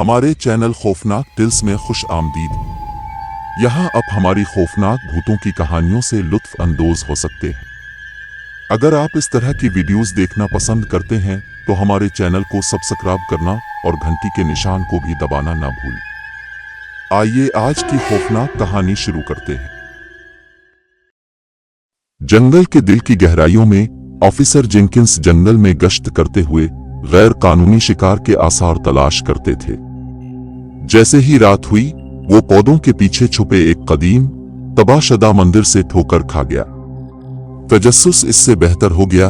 हमारे चैनल खौफनाक टिल्स में खुश आमदीद। यहाँ आप हमारी खौफनाक भूतों की कहानियों से लुत्फ अंदोज हो सकते हैं। अगर आप इस तरह की वीडियोस देखना पसंद करते हैं तो हमारे चैनल को सब्सक्राइब करना और घंटी के निशान को भी दबाना ना भूलें। आइए आज की खौफनाक कहानी शुरू करते हैं। जंगल के दिल की गहराइयों में ऑफिसर जेनकिंस जंगल में गश्त करते हुए गैर कानूनी शिकार के आसार तलाश करते थे। जैसे ही रात हुई वो पौधों के पीछे छुपे एक कदीम तबाहशुदा मंदिर से ठोकर खा गया। तजस्सुस इससे बेहतर हो गया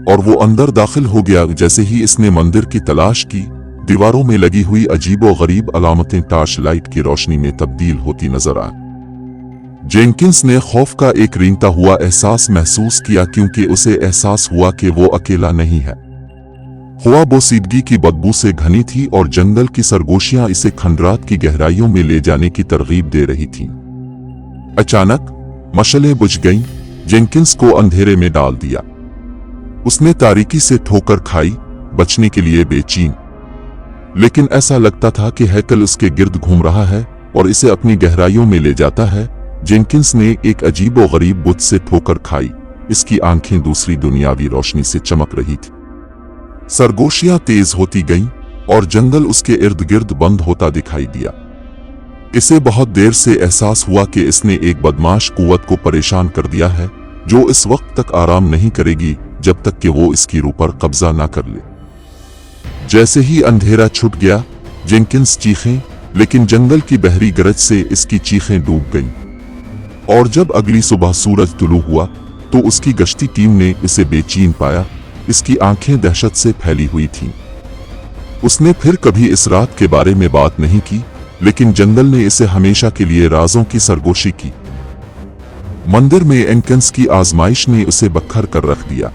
और वो अंदर दाखिल हो गया। जैसे ही इसने मंदिर की तलाश की, दीवारों में लगी हुई अजीबो गरीब अलामतें टार्च लाइट की रोशनी में तब्दील होती नजर आई। जेनकिंस ने खौफ का एक रेंगता हुआ एहसास महसूस किया, क्योंकि उसे एहसास हुआ कि वो अकेला नहीं है। हवा बोसीदगी की बदबू से घनी थी और जंगल की सरगोशियां इसे खंडरात की गहराइयों में ले जाने की तरगीब दे रही थीं। अचानक मशलें बुझ गईं, जेनकिंस को अंधेरे में डाल दिया। उसने तारीकी से ठोकर खाई, बचने के लिए बेचैन। लेकिन ऐसा लगता था कि हैकल उसके गिर्द घूम रहा है और इसे अपनी गहराइयों में ले जाता है। जेनकिंस ने एक अजीबो गरीब बुत से ठोकर खाई। इसकी आंखें दूसरी दुनियावी रोशनी से चमक रही थी। सरगोशियां तेज होती गईं और जंगल उसके इर्द गिर्द बंद होता दिखाई दिया। इसे बहुत देर से एहसास हुआ कि इसने एक बदमाश कुव्वत को परेशान कर दिया है, जो इस वक्त तक आराम नहीं करेगी जब तक कि वो इसकी रूह पर कब्जा ना कर ले। जैसे ही अंधेरा छुट गया, जेनकिंस चीखें, लेकिन जंगल की बहरी गरज से इसकी चीखें डूब गईं। और जब अगली सुबह सूरज तुलू हुआ तो उसकी गश्ती टीम ने इसे बेचैन पाया। इसकी आंखें दहशत से फैली हुई थीं। उसने फिर कभी इस रात के बारे में बात नहीं की, लेकिन जंगल ने इसे हमेशा के लिए राजों की सरगोशी की। मंदिर में जेनकिंस की आजमाइश ने उसे बक्खर कर रख दिया।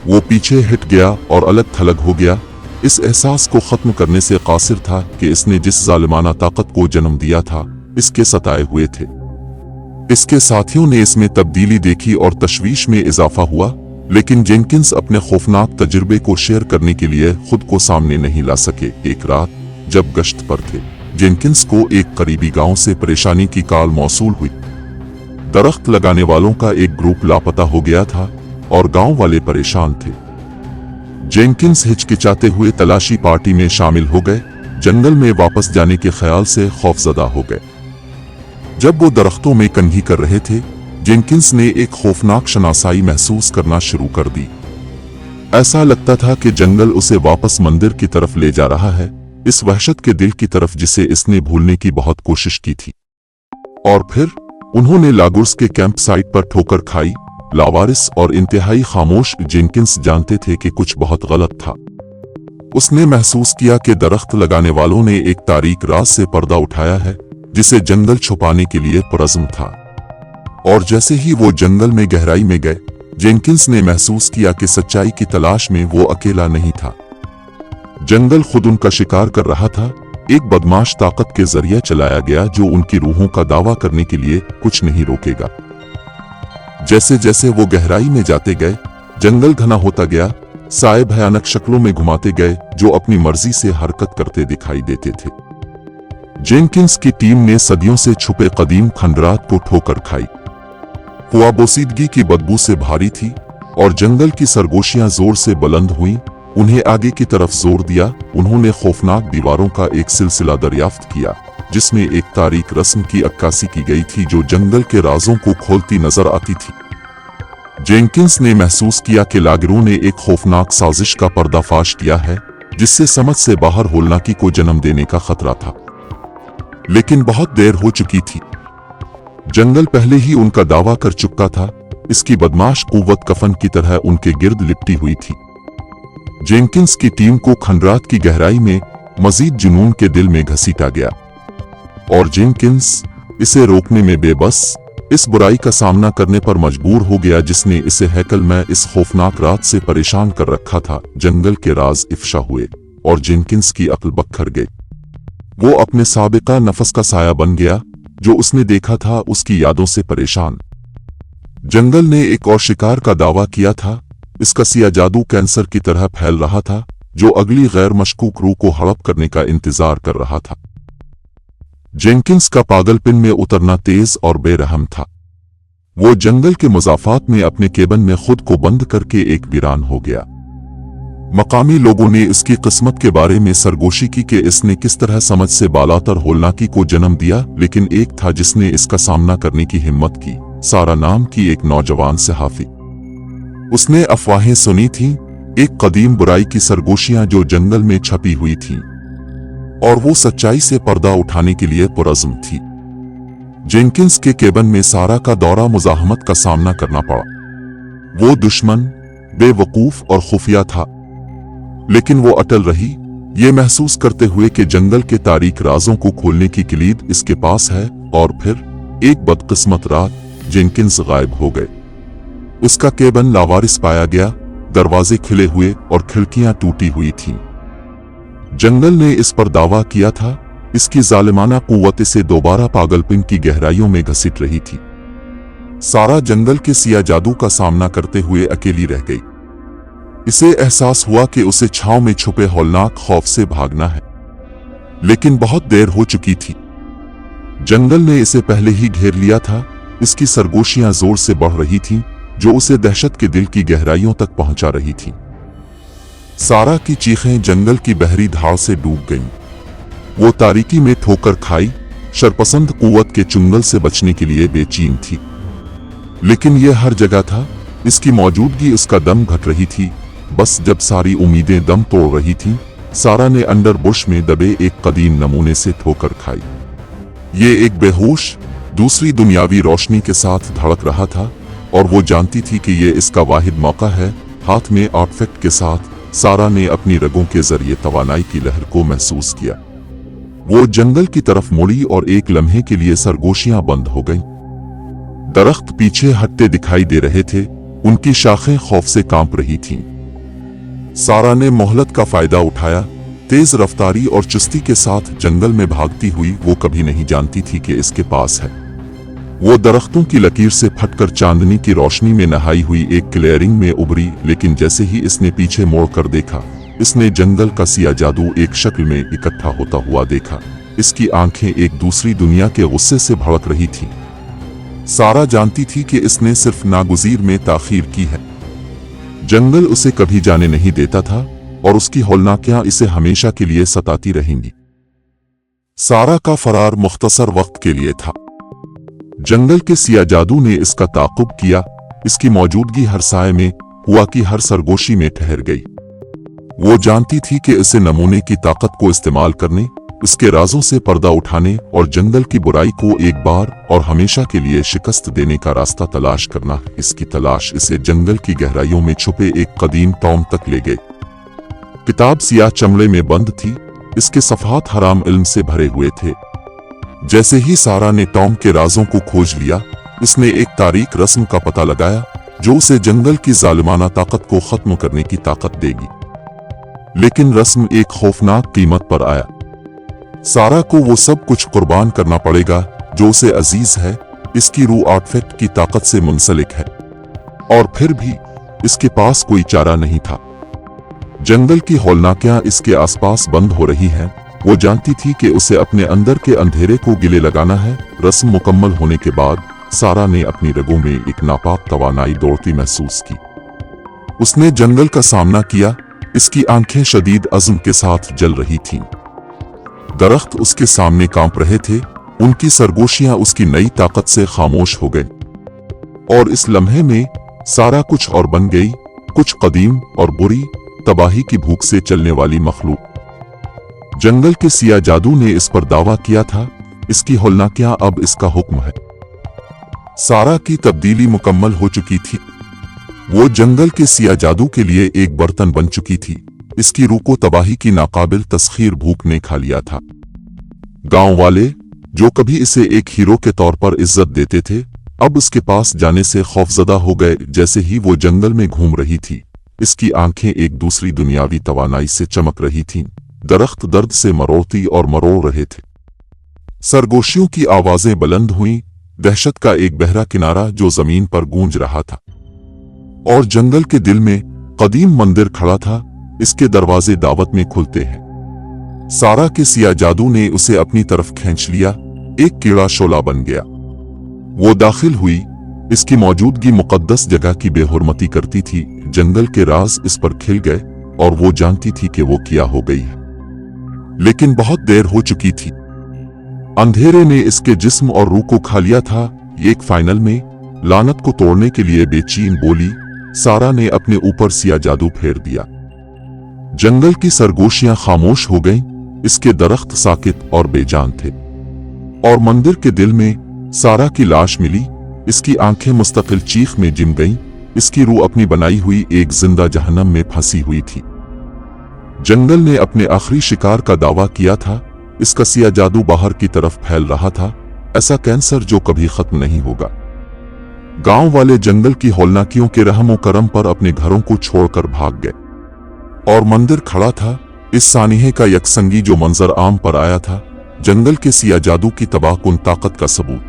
वो पीछे हट गया और अलग थलग हो गया। इस एहसास को खत्म करने से कासिर था कि इसने जिस जालिमाना ताकत को जन्म दिया था, इसके सताए हुए थे। इसके साथियों ने इसमें तब्दीली देखी और तशवीश में इजाफा हुआ, लेकिन जेनकिंस अपने खौफनाक तजुर्बे को शेयर करने के लिए खुद को सामने नहीं ला सके। एक रात जब गश्त पर थे, जेनकिंस को एक करीबी गांव से परेशानी की कॉल मौसूल हुई। दरख्त लगाने वालों का एक ग्रुप लापता हो गया था और गांव वाले परेशान थे। जेनकिंस हिचकिचाते हुए तलाशी पार्टी में शामिल हो गए। जंगल में वापस जाने के ख्याल से खौफजदा हो गए। जब वो दरख्तों में कंघी कर रहे थे, जेनकिंस ने एक खौफनाक शनासाई महसूस करना शुरू कर दी। ऐसा लगता था कि जंगल उसे वापस मंदिर की तरफ ले जा रहा है, इस वहशत के दिल की तरफ जिसे इसने भूलने की बहुत कोशिश की थी। और फिर उन्होंने लागुर्स के कैंप साइट पर ठोकर खाई। लावारिस और इंतहाई खामोश जेनकिंस जानते थे कि कुछ बहुत गलत था। उसने महसूस किया कि दरख्त लगाने वालों ने एक तारीक राज से पर्दा उठाया है, जिसे जंगल छुपाने के लिए पुरज़्म था। और जैसे ही वो जंगल में गहराई में गए, जेनकिंस ने महसूस किया कि सच्चाई की तलाश में वो अकेला नहीं था। जंगल खुद उनका शिकार कर रहा था, एक बदमाश ताकत के जरिए चलाया गया जो उनकी रूहों का दावा करने के लिए कुछ नहीं रोकेगा। जैसे जैसे वो गहराई में जाते गए, जंगल घना होता गया। साए भयानक शक्लों में घुमाते गए जो अपनी मर्जी से हरकत करते दिखाई देते थे। जेनकिंस की टीम ने सदियों से छुपे कदीम खंडरात को ठोकर खाई। हवा बोसीदगी की बदबू से भारी थी और जंगल की सरगोशियां जोर से बुलंद हुईं। उन्हें आगे की तरफ जोर दिया। उन्होंने खौफनाक दीवारों का एक सिलसिला दरियाफ्त किया, जिसमें एक तारीक रस्म की अक्कासी की गई थी जो जंगल के राजों को खोलती नजर आती थी। जेनकिंस ने महसूस किया कि लागरों ने एक खौफनाक साजिश का पर्दाफाश किया है, जिससे समझ से बाहर होलनाकी को जन्म देने का खतरा था। लेकिन बहुत देर हो चुकी थी। जंगल पहले ही उनका दावा कर चुका था। इसकी बदमाश कुव्वत कफन की तरह उनके गिर्द लिपटी हुई थी। जेनकिंस की टीम को खंडरात की गहराई में मजीद जुनून के दिल में घसीटा गया और जेनकिंस इसे रोकने में बेबस, इस बुराई का सामना करने पर मजबूर हो गया जिसने इसे हैकल में इस खौफनाक रात से परेशान कर रखा था। जंगल के राज इफ्शा हुए और जेनकिंस की अक्ल बखर गई। वो अपने साबिका नफस का साया बन गया, जो उसने देखा था उसकी यादों से परेशान। जंगल ने एक और शिकार का दावा किया था। इसका सिया जादू कैंसर की तरह फैल रहा था, जो अगली गैर मशकूक रूह को हड़प करने का इंतजार कर रहा था। जेनकिंस का पागलपन में उतरना तेज और बेरहम था। वो जंगल के मुजाफात में अपने केबन में खुद को बंद करके एक वीरान हो गया। मकामी लोगों ने इसकी किस्मत के बारे में सरगोशी की कि इसने किस तरह समझ से बालातर होलनाकी को जन्म दिया, लेकिन एक था जिसने इसका सामना करने की हिम्मत की। सारा नाम की एक नौजवान सहाफी। उसने अफवाहें सुनी थीं, एक कदीम बुराई की सरगोशियां जो जंगल में छपी हुई थीं, और वो सच्चाई से पर्दा उठाने के लिए पुरज़्म थी। जेनकिंस के केबन में सारा का दौरा मुज़ाहमत का सामना करना पड़ा। वो दुश्मन, बेवकूफ और खुफिया था, लेकिन वो अटल रही, ये महसूस करते हुए कि जंगल के तारीक राजों को खोलने की किलीद इसके पास है। और फिर एक बदकिस्मत रात जेनकिंस गायब हो गए। उसका केबन लावारिस पाया गया, दरवाजे खुले हुए और खिड़कियां टूटी हुई थीं। जंगल ने इस पर दावा किया था, इसकी जालिमाना कुव्वत से दोबारा पागलपन की गहराइयों में घसीट रही थी। सारा जंगल के सिया जादू का सामना करते हुए अकेली रह गई। इसे एहसास हुआ कि उसे छांव में छुपे हौलनाक खौफ से भागना है, लेकिन बहुत देर हो चुकी थी। जंगल ने इसे पहले ही घेर लिया था। इसकी सरगोशियां जोर से बढ़ रही थीं, जो उसे दहशत के दिल की गहराइयों तक पहुंचा रही थीं। सारा की चीखें जंगल की बहरी धार से डूब गईं। वो तारीकी में ठोकर खाई, शरपसंद कुव्वत के चुंगल से बचने के लिए बेचैन थी, लेकिन यह हर जगह था। इसकी मौजूदगी उसका दम घट रही थी। बस जब सारी उम्मीदें दम तोड़ रही थीं, सारा ने अंडर बुश में दबे एक कदीम नमूने से ठोकर खाई। ये एक बेहोश, दूसरी दुनियावी रोशनी के साथ धड़क रहा था, और वो जानती थी कि ये इसका वाहिद मौका है। हाथ में आर्टिफैक्ट के साथ सारा ने अपनी रगों के जरिए तवानाई की लहर को महसूस किया। वो जंगल की तरफ मुड़ी और एक लम्हे के लिए सरगोशियां बंद हो गईं। दरख्त पीछे हटते दिखाई दे रहे थे, उनकी शाखें खौफ से कांप रही थीं। सारा ने मोहलत का फायदा उठाया। तेज रफ्तारी और चुस्ती के साथ जंगल में भागती हुई वो कभी नहीं जानती थी कि इसके पास है। वो दरख्तों की लकीर से फटकर चांदनी की रोशनी में नहाई हुई एक क्लियरिंग में उभरी, लेकिन जैसे ही इसने पीछे मोड़कर देखा, इसने जंगल का सिया जादू एक शक्ल में इकट्ठा होता हुआ देखा। इसकी आंखें एक दूसरी दुनिया के गुस्से से भड़क रही थीं। सारा जानती थी कि इसने सिर्फ नागुजीर में ताखीर की है। जंगल उसे कभी जाने नहीं देता था, और उसकी हौलनाकियां इसे हमेशा के लिए सताती रहेंगी। सारा का फरार मुख्तसर वक्त के लिए था। जंगल के सिया जादू ने इसका ताक़ुब किया। इसकी मौजूदगी हर साए में, हुआ की हर सरगोशी में ठहर गई। वो जानती थी कि इसे नमूने की ताकत को इस्तेमाल करने, उसके राजों से पर्दा उठाने और जंगल की बुराई को एक बार और हमेशा के लिए शिकस्त देने का रास्ता तलाश करना। इसकी तलाश इसे जंगल की गहराइयों में छुपे एक कदीम टॉम तक ले गई। किताब सियाह चमड़े में बंद थी, इसके सफ़हात हराम इल्म से भरे हुए थे। जैसे ही सारा ने टॉम के राजों को खोज लिया, इसने एक तारीख रस्म का पता लगाया जो उसे जंगल की जालिमाना ताकत को खत्म करने की ताकत देगी। लेकिन रस्म एक खौफनाक कीमत पर आया। सारा को वो सब कुछ कुर्बान करना पड़ेगा जो उसे अजीज है। इसकी रूह आर्टिफैक्ट की ताकत से मुंसलिक है, और फिर भी इसके पास कोई चारा नहीं था। जंगल की हौलनाकियां इसके आसपास बंद हो रही हैं। वो जानती थी कि उसे अपने अंदर के अंधेरे को गिले लगाना है। रस्म मुकम्मल होने के बाद सारा ने अपनी रगों में एक नापाक तवानाई दौड़ती महसूस की। उसने जंगल का सामना किया। इसकी आंखें शदीद अज़्म के साथ जल रही थीं। दरख्त उसके सामने कांप रहे थे, उनकी सरगोशियां उसकी नई ताकत से खामोश हो गईं। और इस लम्हे में सारा कुछ और बन गई, कुछ कदीम और बुरी, तबाही की भूख से चलने वाली मखलूक। जंगल के सिया जादू ने इस पर दावा किया था, इसकी हौलनाकियां अब इसका हुक्म है। सारा की तब्दीली मुकम्मल हो चुकी थी। वो जंगल के सिया जादू के लिए एक बर्तन बन चुकी थी। इसकी रूह को तबाही की नाकाबिल तस्खीर भूख ने खा लिया था। गांव वाले जो कभी इसे एक हीरो के तौर पर इज्जत देते थे, अब उसके पास जाने से खौफजदा हो गए। जैसे ही वो जंगल में घूम रही थी, इसकी आंखें एक दूसरी दुनियावी तवानाई से चमक रही थीं। दरख्त दर्द से मरोड़ती और मरोड़ रहे थे। सरगोशियों की आवाजें बुलंद हुईं, दहशत का एक बहरा किनारा जो जमीन पर गूंज रहा था। और जंगल के दिल में कदीम मंदिर खड़ा था, इसके दरवाजे दावत में खुलते हैं। सारा के सिया जादू ने उसे अपनी तरफ खींच लिया, एक कीड़ा शोला बन गया। वो दाखिल हुई, इसकी मौजूदगी मुकद्दस जगह की बेहुरमती करती थी। जंगल के राज इस पर खिल गए और वो जानती थी कि वो क्या हो गई है, लेकिन बहुत देर हो चुकी थी। अंधेरे ने इसके जिस्म और रूह को खा लिया था। एक फाइनल में लानत को तोड़ने के लिए बेचैन बोली, सारा ने अपने ऊपर सिया जादू फेर दिया। जंगल की सरगोशियां खामोश हो गईं, इसके दरख्त साकित और बेजान थे। और मंदिर के दिल में सारा की लाश मिली, इसकी आंखें मुस्तकिल चीख में जिम गईं, इसकी रूह अपनी बनाई हुई एक जिंदा जहन्नम में फंसी हुई थी। जंगल ने अपने आखिरी शिकार का दावा किया था, इसका सिया जादू बाहर की तरफ फैल रहा था, ऐसा कैंसर जो कभी खत्म नहीं होगा। गांव वाले जंगल की हौलनाकियों के रहमो करम पर अपने घरों को छोड़कर भाग गए और मंदिर खड़ा था, इस सानिहे का यकसंगी जो मंजर आम पर आया था, जंगल के सिया जादू की तबाहकुन ताकत का सबूत।